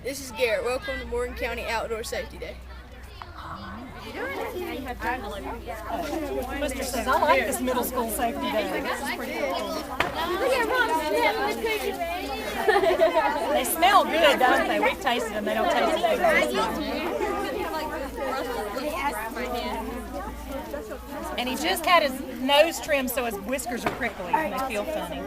This is Garrett. Welcome to Morgan County Outdoor Safety Day. Mr. says, I like this middle school safety day. This is pretty cool. They smell good, don't they? We've tasted them. They don't taste as good. And he just had his nose trimmed so his whiskers are prickly and they feel funny.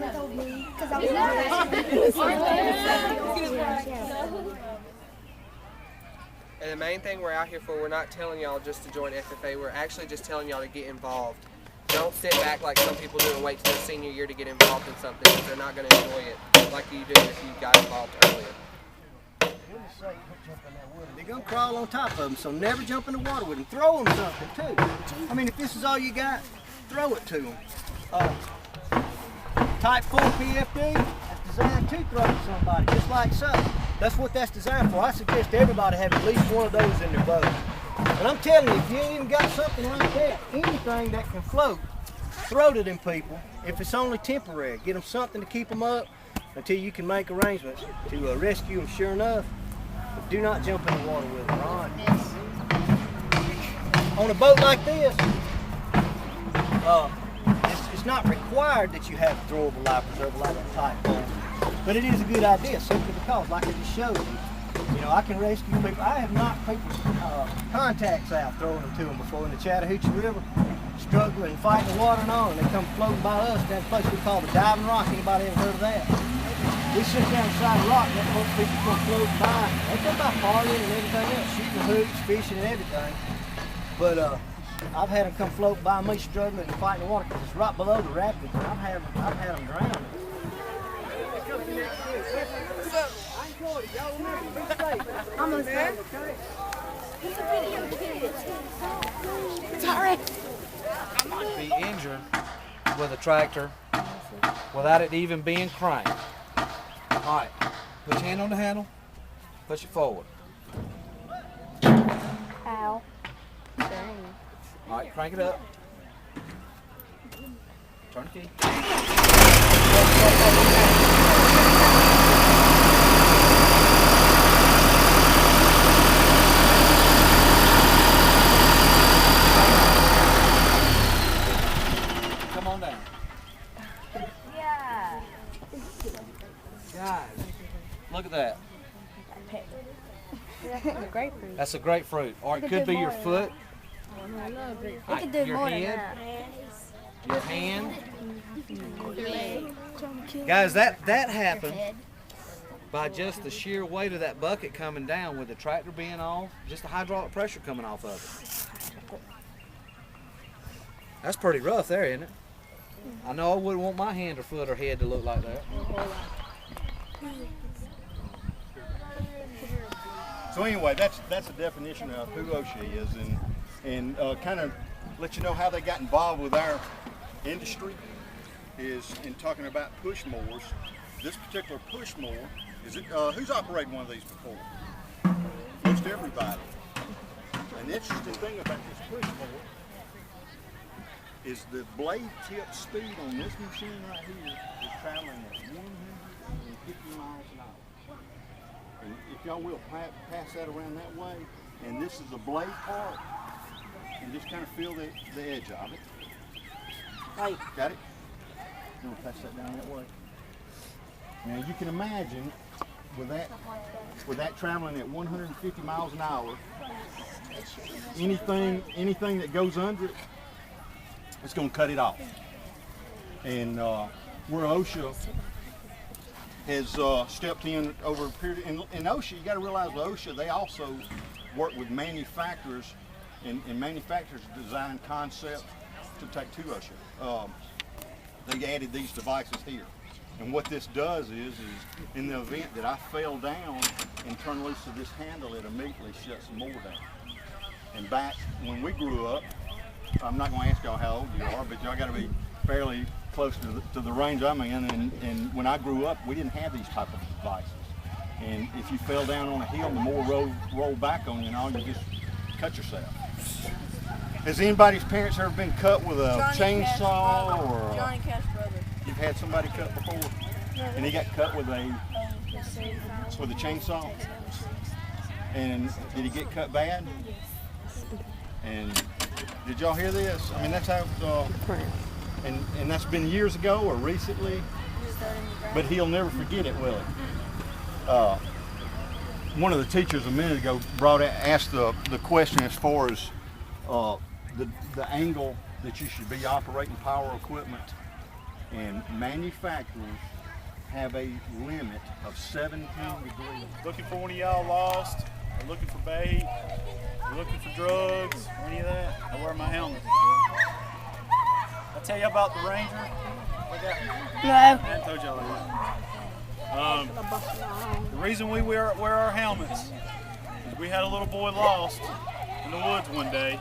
And the main thing we're out here for, we're not telling y'all just to join FFA, we're actually just telling y'all to get involved. Don't sit back like some people do and wait till their senior year to get involved in something because they're not going to enjoy it like you do if you got involved earlier. They're going to crawl on top of them, so never jump in the water with them. Throw them something too. I mean, if this is all you got, throw it to them. Type 4 PFD, that's designed to throw to somebody, just like so. That's what that's designed for. I suggest everybody have at least one of those in their boat. And I'm telling you, if you ain't even got something like that, anything that can float, throw to them people. If it's only temporary, get them something to keep them up until you can make arrangements to rescue them, sure enough. But do not jump in the water with them, all right? On a boat like this, it's not required that you have throwable life preserver like that type of. But it is a good idea simply because, like I just showed you, I can rescue people. I have knocked people's contacts out throwing them to them before in the Chattahoochee River, struggling and fighting the water and all, and they come floating by us down the place we call the Diving Rock. Anybody ever heard of that? We sit down beside a rock and that most people come floating by. They come by partying and everything else, shooting hoops, fishing and everything. But I've had them come float by me struggling and fighting the water because it's right below the rapids. And I've had them drown. Almost there. It's all right. Be injured with a tractor without it even being cranked. All right, put your hand on the handle, push it forward. Ow. Dang. All right, crank it up. Turn the key. Come on down. Yeah. Guys, look at that. Grapefruit. That's a grapefruit. Or it could be your foot. We could do Your more than head. that. Your hand. Guys, that happened by just the sheer weight of that bucket coming down with the tractor being off, just the hydraulic pressure coming off of it. That's pretty rough there, isn't it? I know I wouldn't want my hand or foot or head to look like that. So anyway, that's the definition of who OSHA is, and kind of let you know how they got involved with our industry is in talking about push mowers. This particular push mower, who's operated one of these before? Most everybody. An interesting thing about this push mower is the blade tip speed on this machine right here is traveling at 150 miles an hour. And if y'all will pass that around that way, and this is the blade part, and just kind of feel the edge of it. Right. Got it? I'm gonna pass that down that way. Now you can imagine with that traveling at 150 miles an hour, anything that goes under it, it's gonna cut it off. And where OSHA has stepped in over a period, in OSHA, you got to realize with OSHA, they also work with manufacturers, and manufacturers design concepts to take to OSHA. They added these devices here. And what this does is in the event that I fell down and turn loose of this handle, it immediately shuts the mower down. And back when we grew up, I'm not going to ask y'all how old you are, but y'all got to be fairly close to the range I'm in, and when I grew up, we didn't have these type of devices. And if you fell down on a hill and the mower rolled back on you and all, you just cut yourself. Has anybody's parents ever been cut with a chainsaw or Johnny Cash's brother. you've had somebody cut before? And he got cut with a With a chainsaw? And did he get cut bad? And did y'all hear this? I mean, that's how, and that's been years ago or recently, but he'll never forget it, will he? One of the teachers a minute ago asked the question as far as the angle that you should be operating power equipment, and manufacturers have a limit of 17 degrees. Looking for one of y'all lost, or looking for bait, or looking for drugs, or any of that, I wear my helmet. I tell you about the Ranger. No. I told y'all that. The reason we wear our helmets is we had a little boy lost in the woods one day,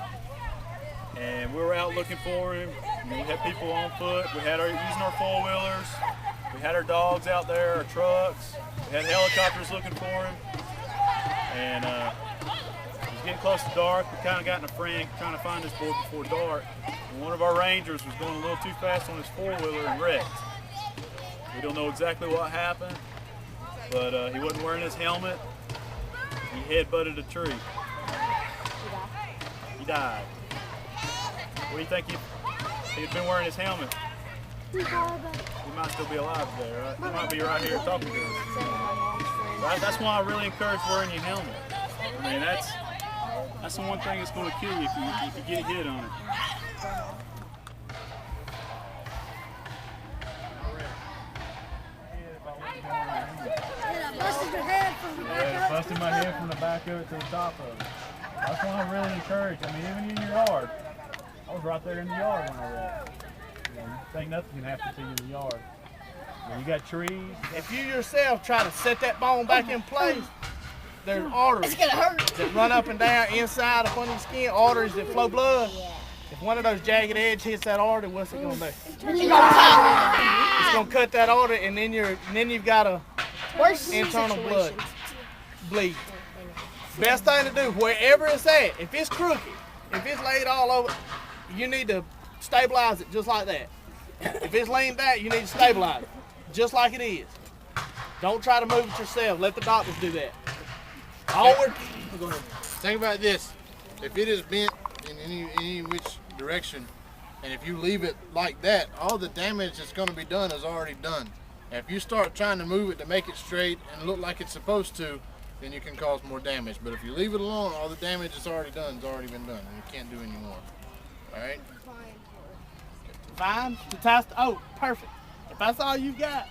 and we were out looking for him. We had people on foot. We had using our four-wheelers. We had our dogs out there, our trucks. We had helicopters looking for him. And it was getting close to dark. We kind of got in a frenzy trying to find this boy before dark. And one of our Rangers was going a little too fast on his four-wheeler and wrecked. We don't know exactly what happened, but he wasn't wearing his helmet. He head-butted a tree. He died. What do you think? If he'd been wearing his helmet, he might still be alive today, right? He might be right here talking to us. That's why I really encourage wearing your helmet. I mean, that's the one thing that's going to kill you if you get hit on it. Yeah, busted my head from the back of it to the top of it. That's why I really encourage. I mean, even in your yard. I was right there in the yard when I read. You think nothing can happen to you in the yard. You got trees. If you yourself try to set that bone back in place, there's arteries that run up and down inside up under the skin, arteries that flow blood. If one of those jagged edges hits that artery, what's it gonna do? It's gonna cut that artery, and then you've got a internal blood bleed. Best thing to do, wherever it's at, if it's crooked, if it's laid all over, you need to stabilize it just like that. If it's laying back, you need to stabilize it just like it is. Don't try to move it yourself. Let the doctors do that. Think about this. If it is bent in any which direction, and if you leave it like that, all the damage that's going to be done is already done. And if you start trying to move it to make it straight and look like it's supposed to, then you can cause more damage. But if you leave it alone, all the damage that's already done has already been done, and you can't do any more. All right? Fine. Oh, perfect. If that's all you got,